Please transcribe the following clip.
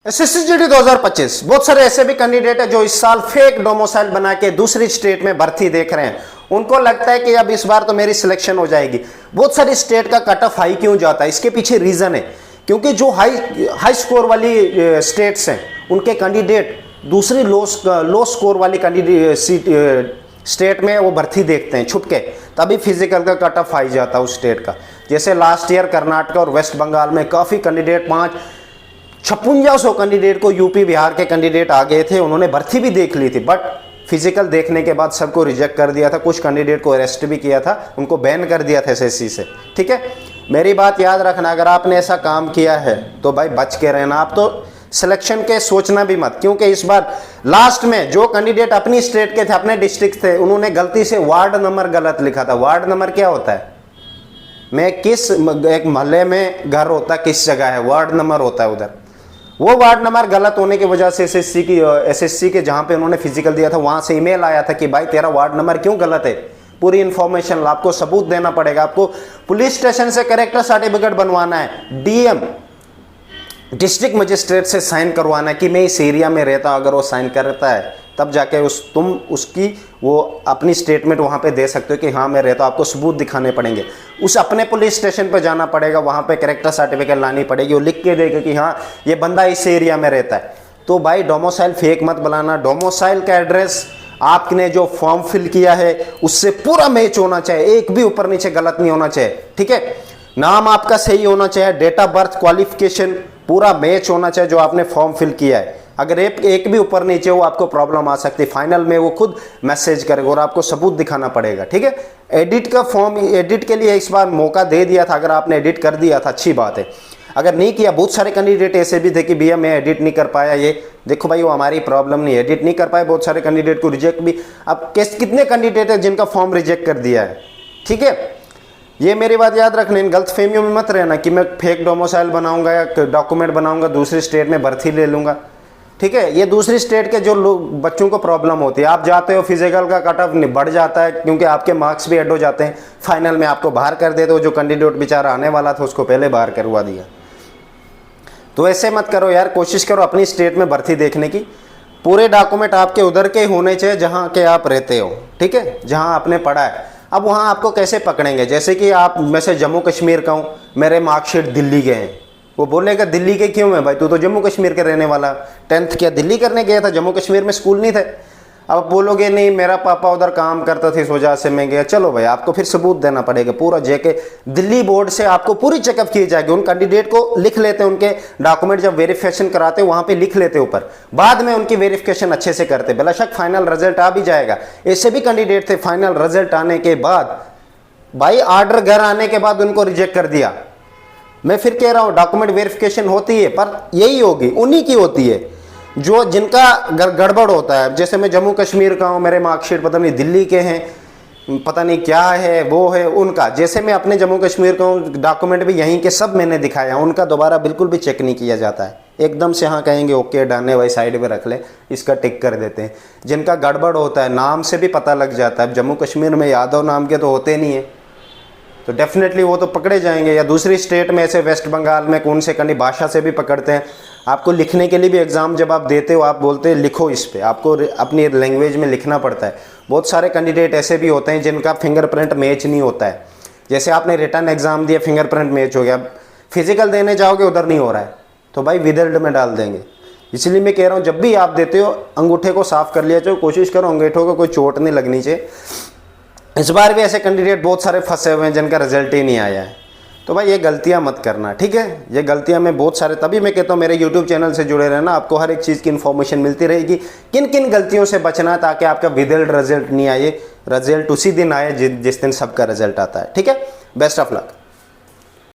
SSC GD 2025 बहुत सारे ऐसे भी कैंडिडेट है जो इस साल फेक डोमिसाइल बना के दूसरी स्टेट में भर्ती देख रहे हैं। उनको लगता है कि अब इस बार तो मेरी सिलेक्शन हो जाएगी। बहुत सारी स्टेट का कट ऑफ हाई क्यों जाता है, इसके पीछे रीजन है क्योंकि जो हाई स्कोर वाली स्टेट्स हैं उनके कैंडिडेट दूसरी लो स्कोर वाली कैंडिडेट स्टेट में वो भर्ती देखते हैं छुप के, तभी फिजिकल का कट ऑफ हाई जाता है उस स्टेट का। जैसे लास्ट ईयर कर्नाटक और वेस्ट बंगाल में काफ़ी कैंडिडेट 5600 कैंडिडेट को यूपी बिहार के कैंडिडेट आ गए थे, उन्होंने भर्ती भी देख ली थी बट फिजिकल देखने के बाद सबको रिजेक्ट कर दिया था। कुछ कैंडिडेट को अरेस्ट भी किया था, उनको बैन कर दिया था एसएससी से। ठीक है, मेरी बात याद रखना, अगर आपने ऐसा काम किया है तो भाई बच के रहना। आप तो सिलेक्शन के सोचना भी मत, क्योंकि इस बार लास्ट में जो कैंडिडेट अपनी स्टेट के थे, अपने डिस्ट्रिक्ट थे, उन्होंने गलती से वार्ड नंबर गलत लिखा था। वार्ड नंबर क्या होता है, मैं किस एक मोहल्ले में घर होता है, किस जगह है, वार्ड नंबर होता है उधर। वो वार्ड नंबर गलत होने की वजह से एसएससी के जहाँ पे उन्होंने फिजिकल दिया था वहाँ से ईमेल आया था कि भाई तेरा वार्ड नंबर क्यों गलत है, पूरी इन्फॉर्मेशन आपको सबूत देना पड़ेगा, आपको पुलिस स्टेशन से कैरेक्टर सर्टिफिकेट बनवाना है, डीएम डिस्ट्रिक्ट मजिस्ट्रेट से साइन करवाना है कि मैं इस एरिया में रहता हूँ। अगर वो साइन करता है तब जाके तुम उसकी वो अपनी स्टेटमेंट वहाँ पे दे सकते हो कि हाँ मैं रहता हूँ। आपको सबूत दिखाने पड़ेंगे, उस अपने पुलिस स्टेशन पे जाना पड़ेगा, वहाँ पे कैरेक्टर सर्टिफिकेट लानी पड़ेगी, वो लिख के देगा कि हाँ ये बंदा इस एरिया में रहता है। तो भाई डोमिसाइल फेक मत बनाना। डोमिसाइल का एड्रेस आपने जो फॉर्म फिल किया है उससे पूरा मैच होना चाहिए, एक भी ऊपर नीचे गलत नहीं होना चाहिए। ठीक है, नाम आपका सही होना चाहिए, डेट ऑफ बर्थ, क्वालिफिकेशन पूरा मैच होना चाहिए जो आपने फॉर्म फिल किया है। अगर एक भी ऊपर नीचे हो आपको प्रॉब्लम आ सकती है, फाइनल में वो खुद मैसेज करेगा और आपको सबूत दिखाना पड़ेगा। ठीक है, एडिट का फॉर्म एडिट के लिए इस बार मौका दे दिया था, अगर आपने एडिट कर दिया था अच्छी बात है। अगर नहीं किया, बहुत सारे कैंडिडेट ऐसे भी थे कि भैया मैं एडिट नहीं कर पाया, ये देखो भाई वो हमारी प्रॉब्लम नहीं है, एडिट नहीं कर पाए, बहुत सारे कैंडिडेट को रिजेक्ट भी। अब कितने कैंडिडेट है जिनका फॉर्म रिजेक्ट कर दिया है। ठीक है, ये मेरी बात याद रखना, इन गलत फहमियों में मत रहना कि मैं फेक डोमिसाइल बनाऊंगा या डॉक्यूमेंट बनाऊंगा, दूसरी स्टेट में भर्ती ले लूंगा। ठीक है, ये दूसरी स्टेट के जो लोग बच्चों को प्रॉब्लम होती है, आप जाते हो फिजिकल का कट ऑफ बढ़ जाता है क्योंकि आपके मार्क्स भी ऐड हो जाते हैं, फाइनल में आपको बाहर कर देते हो। जो कैंडिडेट बेचारा आने वाला था उसको पहले बाहर करवा दिया। तो ऐसे मत करो यार, कोशिश करो अपनी स्टेट में भर्ती देखने की। पूरे डॉक्यूमेंट आपके उधर के होने चाहिए जहाँ के आप रहते हो। ठीक है, जहाँ आपने पढ़ा है। अब वहाँ आपको कैसे पकड़ेंगे, जैसे कि आप मैं से जम्मू कश्मीर का हूँ, मेरे मार्कशीट दिल्ली के हैं, वो बोलेगा दिल्ली के क्यों है भाई, तू तो जम्मू कश्मीर के रहने वाला, 10th क्या दिल्ली करने गया था, जम्मू कश्मीर में स्कूल नहीं थे। अब बोलोगे नहीं मेरा पापा उधर काम करता था इस वजह से मैं गया, चलो भाई आपको फिर सबूत देना पड़ेगा पूरा। जेके दिल्ली बोर्ड से आपको पूरी चेकअप की जाएगी। उन कैंडिडेट को लिख लेते हैं, उनके डॉक्यूमेंट जब वेरिफिकेशन कराते वहाँ पे लिख लेते ऊपर, बाद में उनकी वेरिफिकेशन अच्छे से करते, बेला शक फाइनल रिजल्ट आ भी जाएगा। ऐसे भी कैंडिडेट थे फाइनल रिजल्ट आने के बाद भाई ऑर्डर घर आने के बाद उनको रिजेक्ट कर दिया। मैं फिर कह रहा हूँ डॉक्यूमेंट वेरिफिकेशन होती है पर यही होगी, उन्हीं की होती है जो जिनका गड़बड़ होता है। जैसे मैं जम्मू कश्मीर का हूँ, मेरे मार्कशीट पता नहीं दिल्ली के हैं, पता नहीं क्या है वो है उनका। जैसे मैं अपने जम्मू कश्मीर का हूँ, डॉक्यूमेंट भी यहीं के सब मैंने दिखाया, उनका दोबारा बिल्कुल भी चेक नहीं किया जाता है। एकदम से हाँ कहेंगे ओके डालने भाई साइड में रख ले, इसका टिक कर देते हैं। जिनका गड़बड़ होता है नाम से भी पता लग जाता है। जम्मू कश्मीर में यादव नाम के तो होते नहीं है, तो डेफिनेटली वो तो पकड़े जाएंगे। या दूसरी स्टेट में ऐसे वेस्ट बंगाल में कौन से कहीं भाषा से भी पकड़ते हैं। आपको लिखने के लिए भी एग्ज़ाम जब आप देते हो आप बोलते हैं लिखो, इस पे आपको अपनी लैंग्वेज में लिखना पड़ता है। बहुत सारे कैंडिडेट ऐसे भी होते हैं जिनका फिंगरप्रिंट मैच नहीं होता है। जैसे आपने रिटर्न एग्जाम दिया, फिंगरप्रिंट मैच हो गया, फिजिकल देने जाओगे उधर नहीं हो रहा है तो भाई विदल्ड में डाल देंगे। इसलिए मैं कह रहा हूँ जब भी आप देते हो अंगूठे को साफ कर लिया, कोशिश करो अंगूठों को कोई चोट नहीं लगनी चाहिए। इस बार भी ऐसे कैंडिडेट बहुत सारे फंसे हुए हैं जिनका रिजल्ट ही नहीं आया है। तो भाई ये गलतियां मत करना। ठीक है, ये गलतियां मैं बहुत सारे, तभी मैं कहता हूँ मेरे YouTube चैनल से जुड़े रहना, आपको हर एक चीज़ की इन्फॉर्मेशन मिलती रहेगी। किन किन गलतियों से बचना ताकि आपका विदल्ड रिजल्ट नहीं आए, रिजल्ट उसी दिन आए जिस दिन सबका रिजल्ट आता है। ठीक है, बेस्ट ऑफ लक।